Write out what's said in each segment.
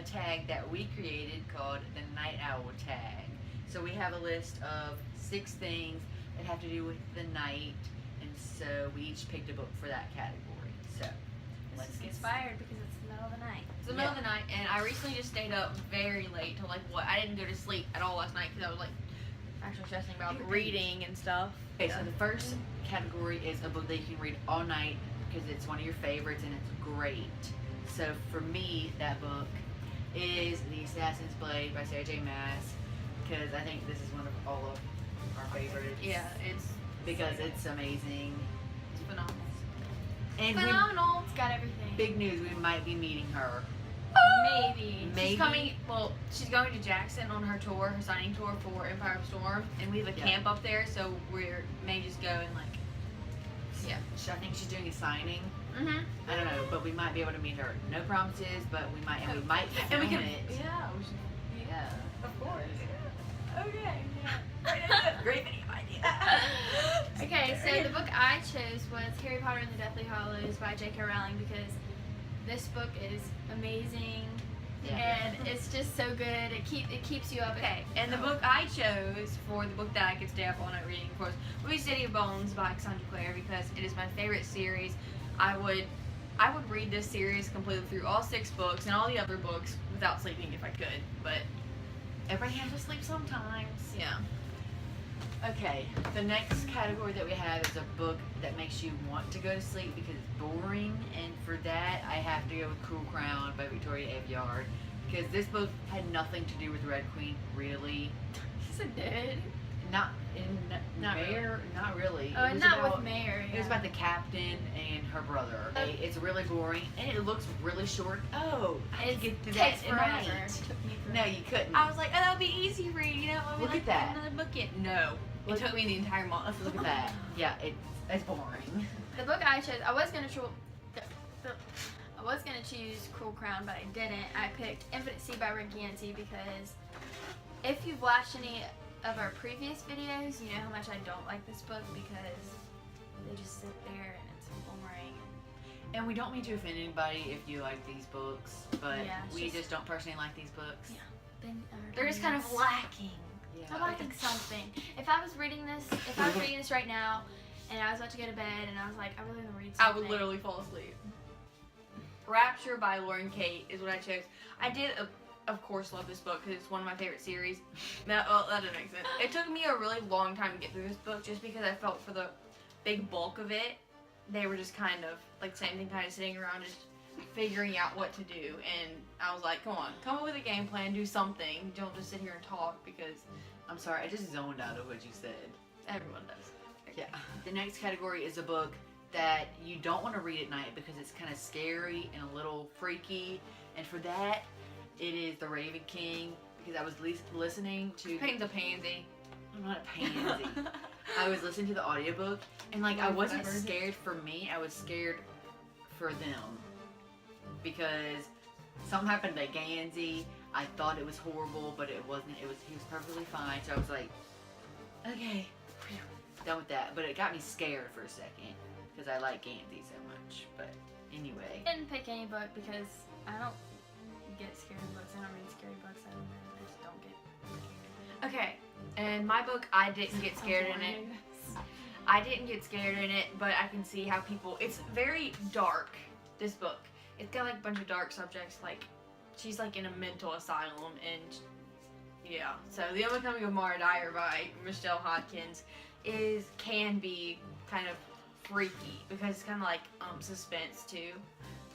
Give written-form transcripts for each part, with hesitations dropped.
a tag that we created called the Night Owl Tag. So we have a list of 6 things that have to do with the night, and so we each picked a book for that category. So Let's get inspired because it's the middle of the night. It's the middle of the night, and I recently just stayed up very late till like what? I didn't go to sleep at all last night because I was like actually stressing about reading and stuff. Okay, so the first category is a book that you can read all night because it's one of your favorites and it's great. So for me, that book is The Assassin's Blade by Sarah J. Maas, because I think this is one of all of our favorites. Yeah, it's Because it's amazing. It's phenomenal. And Phenomenal. It's got everything. big news, we might be meeting her. Maybe. Maybe. She's coming. Well, she's going to Jackson on her tour, her signing tour for Empire of Storm, and we have a camp up there, so may just go and like. Yeah. I think she's doing a signing. Mhm. I don't know, but we might be able to meet her. No promises, but we might, and we might film And we can. it. Yeah. Yeah. Of course. Okay. Great video idea. Okay, so the book I chose was Harry Potter and the Deathly Hallows by J.K. Rowling because this book is amazing and it's just so good. It keeps you up. Okay, and the book I chose for the book that I could stay up all night reading, of course, would be City of Bones by Cassandra Clare because it is my favorite series. I would read this series completely through all 6 books and all the other books without sleeping if I could, but Everybody has to sleep sometimes. yeah. Okay, the next category that we have is a book that makes you want to go to sleep because it's boring, and for that I have to go with Cruel Crown by Victoria Aveyard because this book had nothing to do with Red Queen, really. Yes, it did. Not Not Mayor, not really. Oh, It was not about- with Mayor. It was about the captain and her brother. It's really boring and it looks really short. Oh, I It could get through takes that in forever. night. It took me No, forever. you couldn't. I was like, oh, that'll be easy read, you know, Look like at that. another book in. No, it Look- took me the entire month. Look at that. Yeah, it's boring. The book I chose, I was gonna choose Cruel Crown, but I didn't. I picked Infinite Sea by Rick Yancey because if you've watched any of our previous videos, you know how much I don't like this book because they just sit there and it's boring. And we don't mean to offend anybody if you like these books, but Yeah, it's we just- just don't personally like these books. Yeah. They're just kind of lacking. Yeah. I'm lacking something. If I was reading this right now, and I was about to go to bed, and I was like, I really want to read I something. would literally fall asleep. Rapture by Lauren Kate is what I chose. I did, of course, love this book because it's one of my favorite series. That doesn't make sense. It took me a really long time to get through this book just because I felt for the big bulk of it, they were just kind of, like, same thing, kind of sitting around just figuring out what to do. And I was like, come on, come up with a game plan, do something. Don't just sit here and talk because I'm sorry, I just zoned out of what you said. everyone does. Yeah. The next category is a book that you don't want to read at night because it's kind of scary and a little freaky. And for that, it is The Raven King because I was listening to... Paint the pansy. I'm not a pansy. I was listening to the audiobook and like I wasn't scared for me, I was scared for them because something happened to Gansey. I thought it was horrible, but it wasn't. He was perfectly fine. So I was like, okay, phew, done with that. But it got me scared for a second because I like Gansey so much. But anyway, I didn't pick any book because I don't get scary books. I don't read scary books. I don't know. I just don't get. Okay, and my book, I didn't get scared in it. I didn't get scared in it, but I can see how people, it's very dark, this book. It's got like a bunch of dark subjects, like, she's like in a mental asylum, and yeah. So The Unbecoming of Mara Dyer by Michelle Hodkins can be kind of freaky, because it's kind of like suspense too.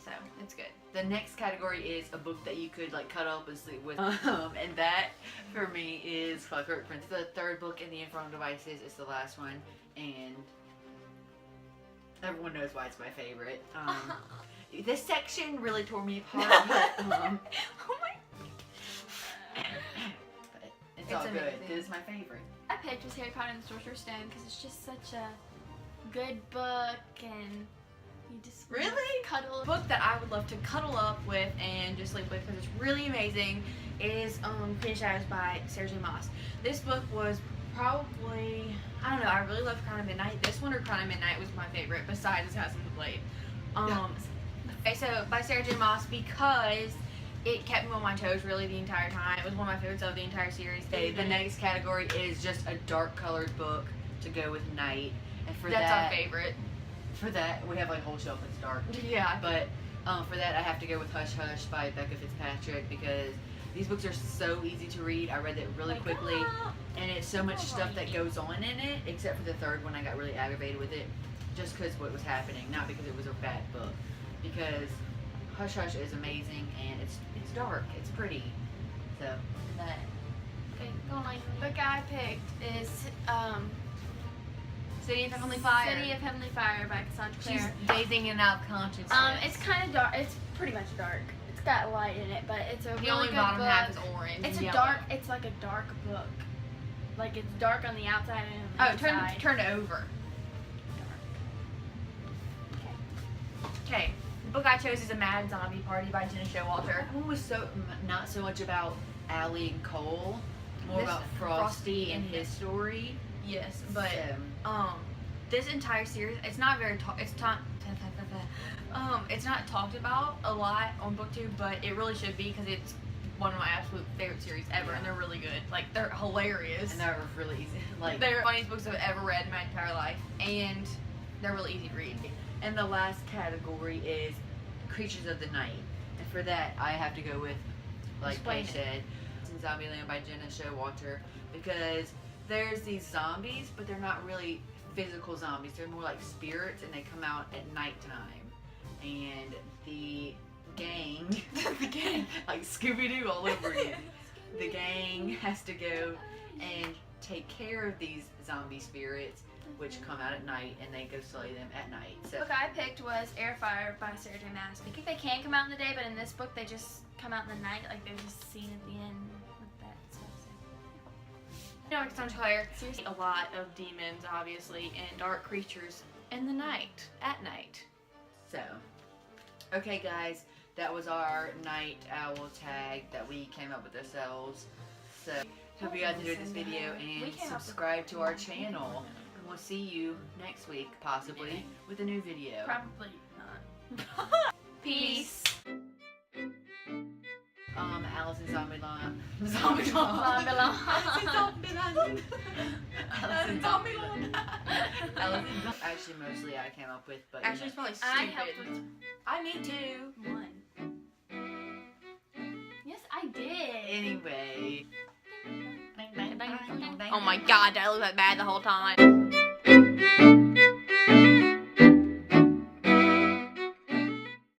So, it's good. the next category is a book that you could like cuddle up and sleep with. And that for me is Clockwork Princess. The third book in the Infernal Devices. It's the last one, and everyone knows why it's my favorite. This section really tore me apart, but, Oh my. but it's all good. amazing. This is my favorite. I picked was Harry Potter and the Sorcerer's Stone because it's just such a good book and you just Really? cuddle. A book that I would love to cuddle up with and just sleep with because it's really amazing is Queen of Shadows by Sarah J. Maas. This book was probably, I don't know, I really love Crown of Midnight. This one or Crown of Midnight was my favorite besides Assassin's Blade. Okay, so by Sarah J. Maas because it kept me on my toes really the entire time. It was one of my favorites of the entire series. Okay, the next category is just a dark colored book to go with night. And for That's that, our favorite. For that, we have like a whole shelf that's dark. Yeah. But for that, I have to go with Hush Hush by Becca Fitzpatrick because these books are so easy to read. I read it really quickly, and it's so much stuff that goes on in it, except for the third one. I got really aggravated with it just because what was happening, not because it was a bad book. Because Hush Hush is amazing, and it's dark, it's pretty. So, that. Okay, go on. The book I picked is City of Heavenly Fire. City of Heavenly Fire by Cassandra She's Clare. dazing and out of consciousness. It's kind of dark. It's pretty much dark. It's got light in it, but it's a the really only good bottom book. half is orange. It's and a yellow. dark. It's like a dark book. Like it's dark on the outside and on the inside. Turn it over. Okay. The book I chose is A Mad Zombie Party by Jenna Showalter. That one was not so much about Allie and Cole, more This- about Frosty and his story. Yes, but So, this entire series, it's not very it's not talked about a lot on BookTube, but it really should be because it's one of my absolute favorite series ever, and they're really good. Like, they're hilarious. and that was really easy. Like, They're the funniest books I've ever read in my entire life, and they're really easy to read. and the last category is Creatures of the Night. And for that, I have to go with, like Kay Explain it. said, in Zombieland by Jenna Showalter, because there's these zombies, but they're not really physical zombies. They're more like spirits, and they come out at nighttime. And the gang, like Scooby-Doo all over again. The gang has to go and take care of these zombie spirits, which come out at night, and they go slay them at night. So, The book I picked was Air Fire by Sarah J. Maas. I think they can come out in the day, but in this book they just come out in the night. Like there's just a scene at the end with that stuff. You know, like Cassandra Clare, seriously, a lot of demons, obviously, and dark creatures in the night, at night. so, okay, guys, that was our night owl tag that we came up with ourselves. So, hope you guys enjoyed this video and subscribe to our channel. And we'll see you next week, possibly, with a new video. Probably not. Peace. Alice in Zombieland. Zombieland. Actually, mostly I came up with, but Actually, it's probably stupid. I helped with I need to. one. Yes, I did. anyway. Oh my god, did I look that bad the whole time?